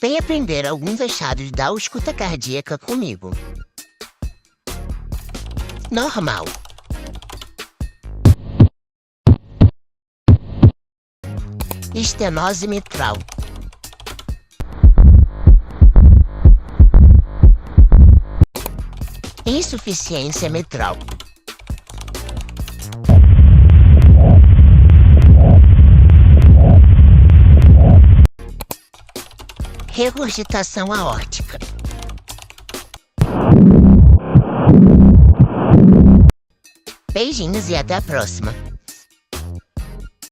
Vem aprender alguns achados da escuta cardíaca comigo. Normal. Estenose mitral. Insuficiência mitral. Regurgitação aórtica. Beijinhos e até a próxima.